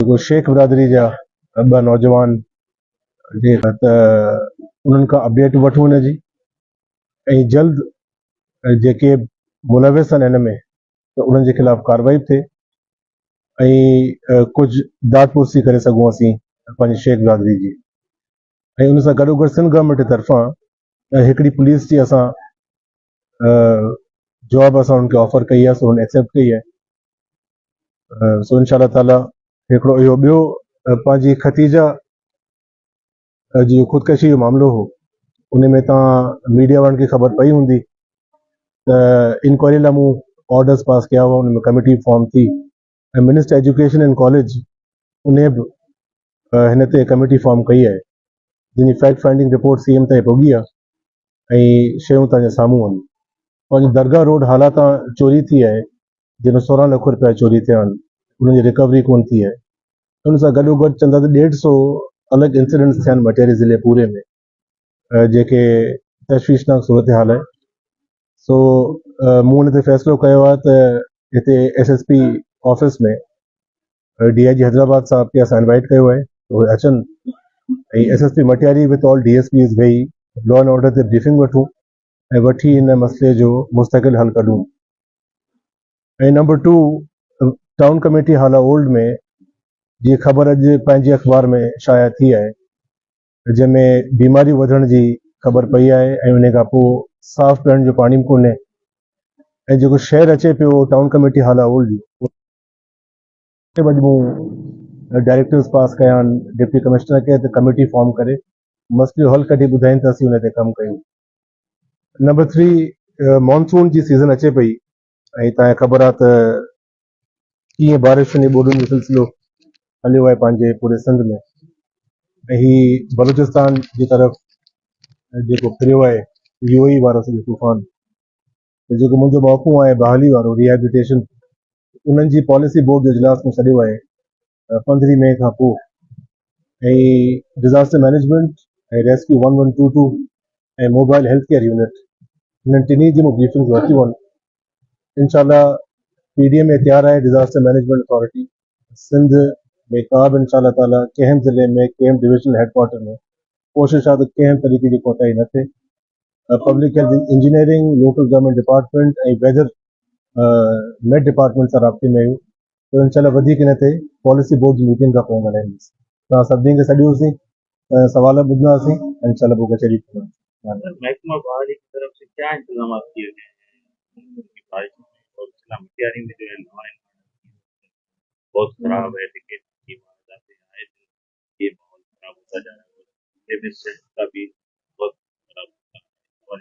जेको शेख बिरादरी जा ॿ नौजवान जे त उन्हनि खां अपडेट वठूं हिन जी, ऐं जल्द जेके मुलविस आहिनि हिन में त उन्हनि जे ख़िलाफ़ कार्रवाई थिए ऐं कुझु दाद पुरसी करे सघूं असीं पंहिंजी शेख बिरादरी जी। ऐं उन सां गॾोगॾु सिंध गवर्नमेंट जे तरफ़ां हिकिड़ी पुलिस जी असां जॉब असां उन्हनि खे ऑफर कई आहे, सो उन्हनि एक्सेप्ट कई आहे। सो इंशाल्लाह ताला हिकिड़ो इहो ॿियो पंहिंजी खतीजा जी ख़ुदकशी जो मामिलो हो, उन में तव्हां मीडिया वारनि खे ख़बर पई हूंदी त इंक्वायरी लाइ मूं ऑर्डर्स पास कया हुआ, उन में कमेटी फॉर्म थी ऐं मिनिस्टर एजुकेशन एंड कॉलेज उन बि हिन ते कमेटी फॉर्म कई आहे, जंहिंजी फैक्ट फाइंडिंग रिपोर्ट CM ताईं पहुगी आहे ऐं शयूं तव्हांजे साम्हूं आहिनि। पंहिंजी दरगाह रोड हालात चोरी थी आहे, जंहिंमें 16 लख रुपया चोरी थिया आहिनि, उनजी रिकवरी कोन थी आहे। उन सां गॾोगॾु चंदा त 150 अलॻि इंसिडेंट्स थिया आहिनि मटेरी ज़िले पूरे में, जेके तशवीशनाक सूरत हाल आहे। सो मूं हुन ते फ़ैसिलो कयो आहे त हिते SSP ऑफिस में DIG हैदराबाद साहब खे असां इनवाइट कयो आहे, उहे अचनि ऐं SSP Matiari with all DSPs वेही लॉ एंड ऑर्डर ते ब्रीफिंग वठूं ऐं वठी हिन मसइले जो मुस्तक़िल हल कढूं। ऐं नंबर 2, टाउन कमेटी हाला ओल्ड में जी ख़बर अॼु पंहिंजे अख़बार में शाया थी आहे, जंहिंमें बीमारियूं वधण जी ख़बर पई आहे ऐं उन खां पोइ साफ़ पीअण जो पाणी बि कोन्हे ऐं जेको शहर अचे पियो टाउन कमेटी हाला ओल्ड जो अॼु मूं डायरेक्टिव्स पास कया आहिनि डिप्टी कमिश्नर खे त कमेटी फॉर्म करे मसइलो हल कढी ॿुधाइनि त असीं हुन ते कमु कयूं। नंबर 3, मॉनसून जी सीज़न अचे पई ऐं तव्हांखे ख़बर आहे त कीअं बारिशुनि जी ॿोॾुनि जो सिलसिलो हलियो आहे पंहिंजे पूरे सिंध में, ऐं ही बलूचिस्तान जी तरफ़ जेको फिरियो आहे UAE वारो सॼो तूफ़ान, जेको मुंहिंजो मौक़ो आहे बहाली वारो रिहेबिलिटेशन, उन्हनि जी पॉलिसी बोर्ड जो इजलास में सॾियो आहे 15 मई खां पोइ, ऐं डिज़ास्टर मैनेजमेंट ऐं रेस्क्यू 1122 ऐं मोबाइल हेल्थ केयर यूनिट हिननि टिनी जी मूं ब्रीफिंग वरितियूं आहिनि। इंशाल्लाह PDM में तैयार आहे डिज़ास्टर मैनेजमेंट अथॉरिटी सिंध में का बि इंशाल्लाह ताला कंहिं ज़िले में कंहिं डिविजनल हेडक्वार्टर में कोशिश आहे त कंहिं तरीक़े जी कोताही न थिए। Public health engineering local government department ऐं वेदर मेट डिपार्टमेंट सां राब्ते में आहियूं, तो इंशाल्लाह वधीक हिन ते पॉलिसी बोर्ड जी मीटिंग खां पोइ ॻाल्हाईंदासीं। तव्हां सभिनी खे सॾियोसीं, सवाल ॿुधंदासीं, इंशाल्लाह पोइ कचहरी महकमा बहाली की तरफ से क्या इंतजाम किए गए हैं बारिश और तैयारी में जो है बहुत खराब है, टिकट की वारदातें आए दिन ये माहौल खराब होता जा रहा है, का भी बहुत खराब होता है।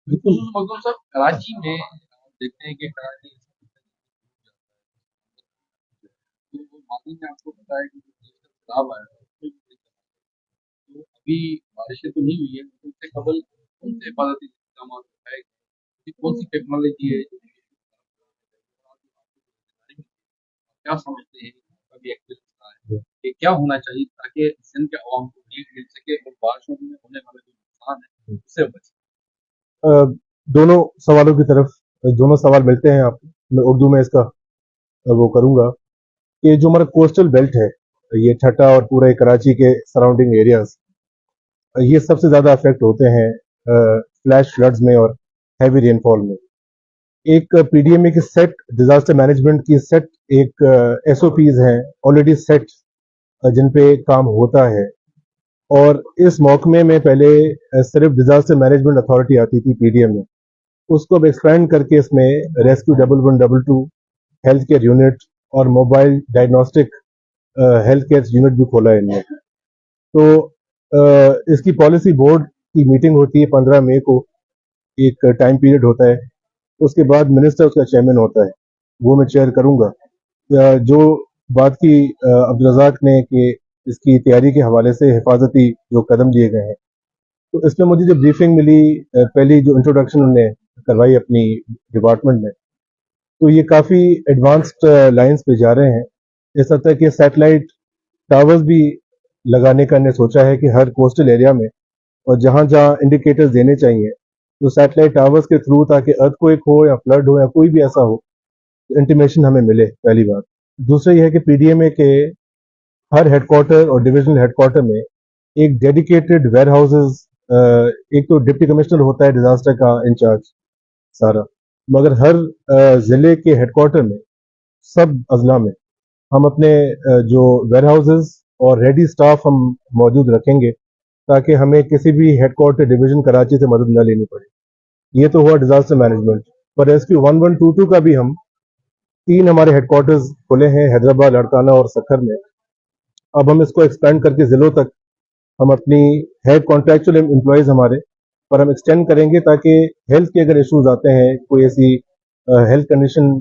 बिल्कुल मखदूम साहब, कराची में देखते हैं कि कराची तो मामले में आपको पता है कि खराब आया तो अभी बारिशें तो नहीं हुई है, उससे कबल कौन से हिफाजती इंतजाम उठाए गए, कौन सी टेक्नोलॉजी है, क्या समझते हैं अभी एक्सपीरियंस कि क्या होना चाहिए ताकि सिंध के आवाम को रिलीफ मिल सके और बारिशों में होने वाला जो नुकसान है उससे बचे। दोनों सवालों की तरफ दोनों सवाल मिलते हैं आपको, मैं उर्दू में इसका वो करूंगा कि जो हमारा कोस्टल बेल्ट है, ये ठट्टा और पूरे कराची के सराउंडिंग एरियाज, ये सबसे ज़्यादा अफेक्ट होते हैं फ्लैश फ्लड्स में और हैवी रेनफॉल में। एक PDMA की सेट डिजास्टर मैनेजमेंट की सेट एक SOPs हैं ऑलरेडी सेट, जिन पे काम होता है, और इस मौकमे में पहले सिर्फ डिजास्टर मैनेजमेंट अथॉरिटी आती थी PDM में, उसको अब एक्सपेंड करके इसमें रेस्क्यू 1122 हेल्थ केयर यूनिट और mobile diagnostic health care unit भी खोला है इनमें। तो इसकी पॉलिसी बोर्ड की मीटिंग होती है 15 मई को, एक टाइम पीरियड होता है, उसके बाद मिनिस्टर उसका चेयरमैन होता है, वो मैं चेयर करूंगा। जो बात की अब्दुल रज़ाक ने कि इसकी तैयारी के हवाले से हिफाजती जो कदम लिए गए हैं, तो इसमें मुझे जो ब्रीफिंग मिली, पहली जो इंट्रोडक्शन उन्होंने करवाई अपनी डिपार्टमेंट में, तो ये काफ़ी एडवांस्ड लाइंस पे जा रहे हैं। इस हद तक कि सैटेलाइट टावर्स भी लगाने का इन्हें सोचा है कि हर कोस्टल एरिया में, और जहाँ जहाँ इंडिकेटर्स देने चाहिए तो सैटेलाइट टावर्स के थ्रू, ताकि अर्थक्वेक हो या फ्लड हो या कोई भी ऐसा हो, इंटीमेशन हमें मिले, पहली बात। दूसरा यह है कि PDMA के हर हेडक्वार्टर और डिविजनल हेडक्वार्टर में एक डेडिकेटेड वेयर हाउसेज, एक तो डिप्टी कमिश्नर होता है डिजास्टर का इंचार्ज सारा, मगर हर जिले के हेडक्वार्टर में सब अजला में हम अपने जो वेयर हाउसेज और रेडी स्टाफ हम मौजूद रखेंगे ताकि हमें किसी भी हेडक्वार्टर डिवीजन कराची से मदद न लेनी पड़े। ये तो हुआ डिजास्टर मैनेजमेंट। पर रेस्क्यू 1122 का भी हम 3 हमारे हेडक्वार्टर्स खुले हैं, हैदराबाद, लड़काना और सक्खर में। अब हम इसको एक्सपेंड करके जिलों तक हम अपनी हेड कॉन्ट्रेक्चुअल एम्प्लॉयज हमारे पर हम एक्सटेंड करेंगे ताकि हेल्थ के अगर इश्यूज आते हैं, कोई ऐसी हेल्थ कंडीशन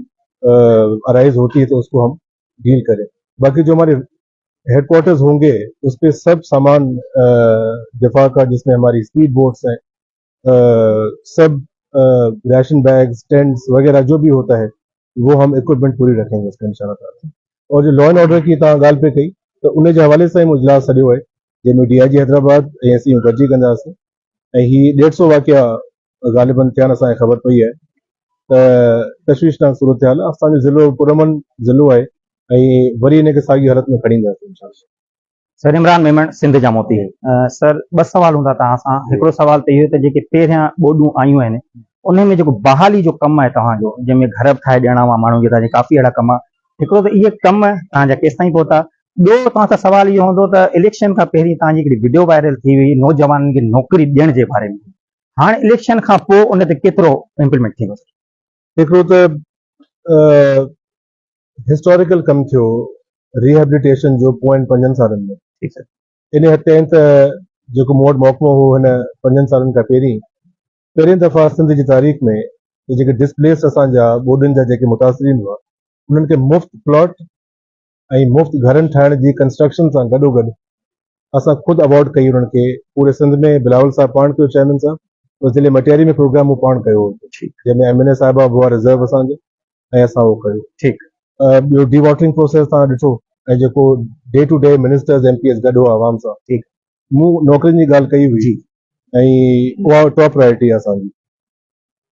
अराइज होती है तो उसको हम डील करें। बाकी जो हमारे हेडक्वार्टर्स होंगे उस पर सब सामान दिफा का, जिसमें हमारी स्पीड बोट्स हैं, सब राशन बैग्स, टेंट्स वगैरह जो भी होता है वो हम इक्विपमेंट पूरी रखेंगे इसका इंशाल्लाह। और जो लॉ एंड ऑर्डर की तव्हां ॻाल्हि पे कई तो उन जे हवाले सां ई मूं इजलास सॼो आहे जंहिंमें DIG हैदराबाद ऐं असीं गॾिजी कंदासीं ऐं ही 150 वाक़िया ग़ालिबन थिया आहिनि, असांखे ख़बर पई आहे त तशवीशनाक सूरत हाल आहे। असांजो ज़िलो पुरअमन ज़िलो आहे ऐं वरी हिनखे साॻी हालत में खणी ईंदासीं इंशाल्लाह। सर इमरान मेमण सिंध जा मोती। सर 2 सवाल हूंदा तव्हां सां। हिकिड़ो सवाल त इहो त जेके पहिरियां ॿोॾूं आयूं आहिनि उन में जेको बहाली जो कमु आहे तव्हांजो, जंहिंमें घर ठाहे ॾियणा हुआ माण्हुनि खे, तव्हांजे काफ़ी अहिड़ा कम, हिकिड़ो त इहे कम तव्हांजा केसि ताईं पहुता। ॿियो तव्हां सां सवाल इहो हूंदो त इलेक्शन खां पहिरीं तव्हांजी हिकिड़ी वीडियो वायरल थी हुई नौजवाननि खे नौकिरी ॾियण जे बारे में, हाणे इलेक्शन खां पोइ उन ते केतिरो इम्प्लीमेंट थींदो? हिकिड़ो त हिस्टोरिकल कमु थियो रिहेबिलिटेशन जो पोयनि 5 सालनि में। ठीकु आहे। इन हद ताईं त जेको मूं वटि मौक़ो हो हिन 5 सालनि खां पहिरीं दफ़ा सिंध जी तारीख़ में जेके डिस्प्लेस असांजा ॿोॾनि जा जेके मुतासिरीन हुआ उन्हनि खे मुफ़्त प्लॉट ऐं मुफ़्त घरनि ठाहिण जी कंस्ट्रक्शन सां गॾोगॾु असां ख़ुदि अवॉर्ड कई उन्हनि खे। पूरे सिंध में बिलावल साहब पाण कयो चेयरमैन साहब, और ज़िले मटियारी में प्रोग्राम मूं पाण कयो हो जंहिंमें MNA साहिबा हुआ रिज़र्व असांजो ऐं असां उहो कयो। ठीकु। ॿियो डी वॉटरिंग प्रोसेस तव्हां ॾिठो ऐं जेको day to day ministers MPs गॾु हुआ आवाम सां। ठीकु। मूं नौकिरियुनि जी ॻाल्हि कई हुई ऐं उहा टॉप प्रायोरिटी आहे असांजी।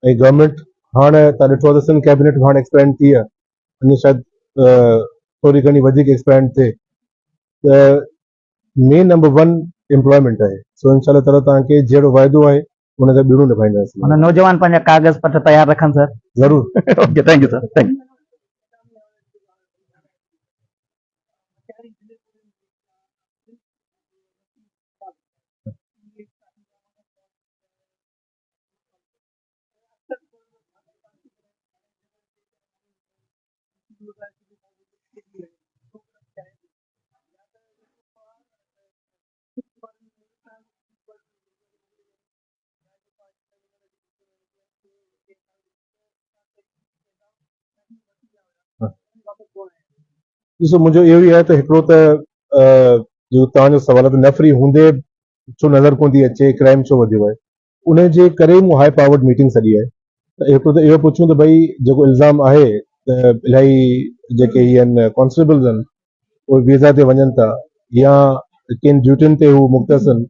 ऐं गवर्नमेंट हाणे तव्हां ॾिठो आहे त सिंध कैबिनेट हाणे एक्सपेंड थी आहे, अञा शायदि थोरी घणी वधीक एक्सपेंड थिए त मेन नंबर 1 एम्प्लॉयमेंट आहे। सो इंशाल्लाह ताला तव्हांखे जहिड़ो वाइदो आहे उन ते ॿीणो निभाईंदासीं। माना नौजवान पंहिंजा कागज़ पत्र तयारु रखनि सर। ज़रूरु। Okay, thank U sir, thank U. ॾिसो मुंहिंजो इहो ई आहे त हिकिड़ो त जो तव्हांजो सवाल आहे त नफ़री हूंदे छो नज़र कोन थी अचे, क्राइम छो वधियो आहे, उन जे करे मूं हाई पावर्ड मीटिंग सॾी आहे। त हिकिड़ो त इहो पुछूं त भई जेको इल्ज़ाम आहे त इलाही जेके इहे आहिनि कॉन्स्टेबल्स आहिनि उहे वीज़ा ते वञनि था या किन ड्यूटियुनि ते हू मुख़्तस आहिनि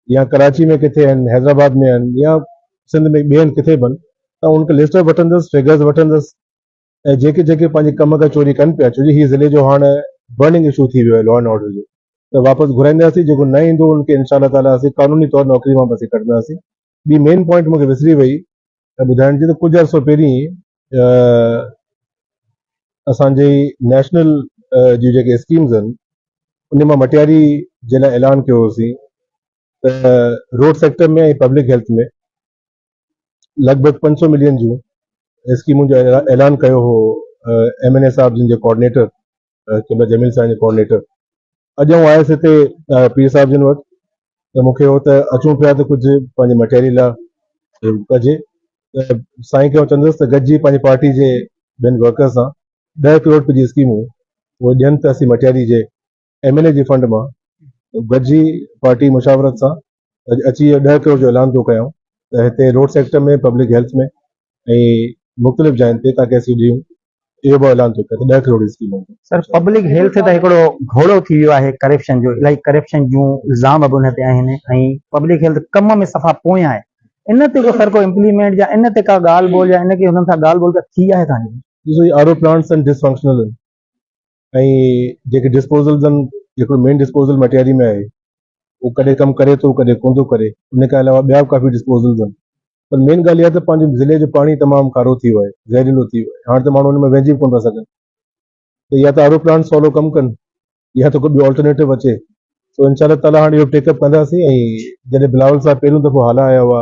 या कराची में किथे आहिनि, हैदराबाद में आहिनि या सिंध में ॿियनि किथे बि आहिनि, त उनखे लिस्ट वठंदुसि, फिगर्स वठंदुसि ऐं जेके जेके पंहिंजे कम खां चोरी कनि पिया, छो जो हीउ ज़िले जो हाणे बर्निंग इशू थी वियो आहे लॉ एंड ऑर्डर जो, त वापसि घुराईंदासीं। जेको न ईंदो उनखे इंशाल्लाह ताला असीं कानूनी तौरु नौकिरी मां बसी कढंदासीं। ॿी मेन पॉइंट मूंखे विसरी वई त ॿुधाइण जी, त कुझु अर्सो पहिरीं असांजे नेशनल जूं जेके स्कीम्स आहिनि उन मां मटियारी जे लाइ ऐलान कयो होसीं त रोड सेक्टर में ऐं पब्लिक हेल्थ में लॻभॻि 500 मिलियन जूं स्कीमूं जो ऐलान कयो हो MNA साहब जिन जे कोऑर्डिनेटर क़िबला जमील साहब जे कोऑर्डिनेटर। अॼु आउं आयुसि हिते पीर साहब जिन वटि, त मूंखे हो त अचूं पिया त कुझु पंहिंजे मटियारी लाइ कजे, त साईं खे आउं चवंदुसि त गॾिजी पंहिंजी पार्टी जे ॿियनि वर्कर्स सां 10 करोड़ रुपए जी स्कीमूं उहे ॾियनि त असीं मटियारी जे MNA जे फंड मां गॾिजी पार्टी मुशावरत सां अची 10 करोड़ जो ऐलान थो कयूं त हिते रोड सेक्टर में, पब्लिक हेल्थ में ऐं मुख़्तलिफ़ जायुनि ते ताकि असीं ॾियूं। इहो बि ऐलान थो कयो त 10 crore scheme. Sir public health त हिकिड़ो घोड़ो थी वियो आहे करप्शन जो, इलाही करप्शन जूं इल्ज़ाम बि उन ते आहिनि ऐं पब्लिक हेल्थ कम में सफ़ा पोयां आहे। इन ते को सर को इम्प्लीमेंट या इन ते का ॻाल्हि ॿोल या इन खे हुननि सां ॻाल्हि ॿोल थी आहे तव्हांजी? ॾिसो, आरओ प्लांट्स आहिनि डिसफंक्शनल आहिनि ऐं जेके डिस्पोजल्स आहिनि जेको मेन डिस्पोजल मटियारी में आहे उहो कॾहिं कमु करे थो कॾहिं कोन थो करे, उन खां अलावा ॿिया काफ़ी डिस्पोजल्स आहिनि। पर मेन ॻाल्हि इहा त पंहिंजे ज़िले जो पाणी तमामु खारो थी वियो आहे, ज़हरीलो थी वियो आहे, हाणे त माण्हू हुन में वहिजी बि कोन था सघनि। त या त आर ओ प्लांट सवलो कमु कनि या त कोई ॿियो ऑल्टरनेटिव अचे। सो इनशा ताला हाणे इहो टेकअप कंदासीं। ऐं जॾहिं बिलावल साहब पहिरियों दफ़ो हाल आया हुआ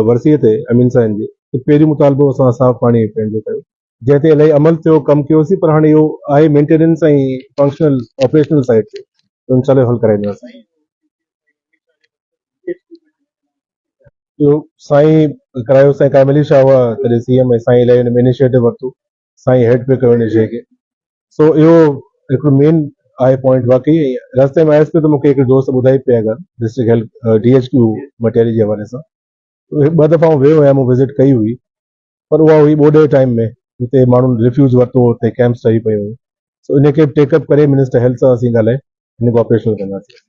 वर्सीअ ते अमीन साहिब जे, त पहिरियों मुतालबो असां साफ़ पाणी पंहिंजो कयो, जंहिं ते इलाही अमल थियो, कमु कयोसीं। पर हाणे इहो आहे मेंटेनेंस ऐं फंक्शनल ऑपरेशनल साइड ते, त इनशाला हल कराईंदासीं। ॿियो साईं करायो, साईं कामिली शाह हुआ तॾहिं सीएम, ऐं साईं इलाही हुन में इनिशिएटिव वरितो, साईं हेड पे कयो हिन शइ खे। सो इहो हिकिड़ो मेन आहे पॉइंट वाकई। रस्ते में आयुसि पियो त मूंखे हिकिड़े दोस्त ॿुधाई पिया ॻाल्हि डिस्ट्रिक्ट हेल्थ DHQ मटियारी जे हवाले सां। ॿ दफ़ा वियो आहियां, मूं विज़िट कई हुई, पर उहा हुई ॿोॾे टाइम में, हुते माण्हुनि रिफ्यूज़ वरितो, हुते कैंप्स ठही पियूं हुयूं। सो इन खे टेकअप करे मिनिस्टर हेल्थ सां असीं ॻाल्हाए हिन खे ऑपरेशनल कंदासीं।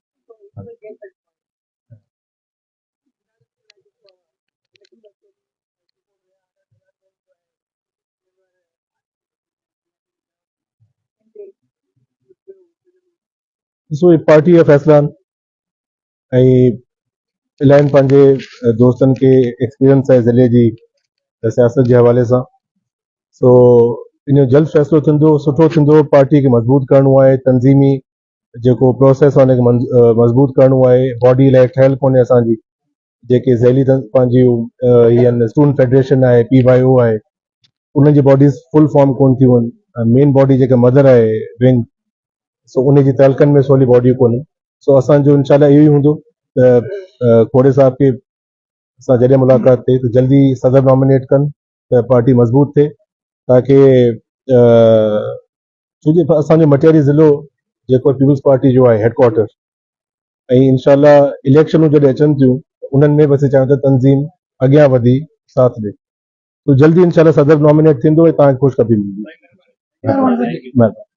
ॾिसो, ही पार्टी जा फ़ैसिला आहिनि ऐं इलाही पंहिंजे दोस्तनि खे एक्सपीरियंस आहे ज़िले जी सियासत जे हवाले सां। सो इन जो जल्द फ़ैसिलो थींदो, सुठो थींदो। पार्टी खे मज़बूत करिणो आहे, तंज़ीमी जेको प्रोसेस आहे हुनखे मज़बूत करिणो आहे। बॉडी इलाही ठहियलु कोन्हे असांजी, जेके ज़ैली पंहिंजी इहे स्टूडेंट फेडरेशन आहे, PYO आहे, उन जी बॉडीज़ फुल फॉर्म कोन थियूं आहिनि। मेन बॉडी जेका मदर आहे विंग, सो उन जी तहलकनि में सवली बॉडी कोन्हे। सो असांजो इनशाला इहो ई हूंदो त खोड़े साहब खे असां जॾहिं मुलाक़ात थिए त जल्दी सदर नॉमिनेट कनि त पार्टी मज़बूत थिए, ताकी छोकी असांजो मटियारी ज़िलो जेको पीपल्स पार्टी जो आहे हेडक्वार्टर, ऐं इनशाला इलेक्शनूं जॾहिं अचनि थियूं उन्हनि में बि असीं चाहियूं था तंज़ीम अॻियां वधी साथ ॾे। तो जल्दी इनशाला सदर नॉमिनेट थींदो ऐं तव्हांखे ख़ुशख़बरी मिलंदी। महिरबानी।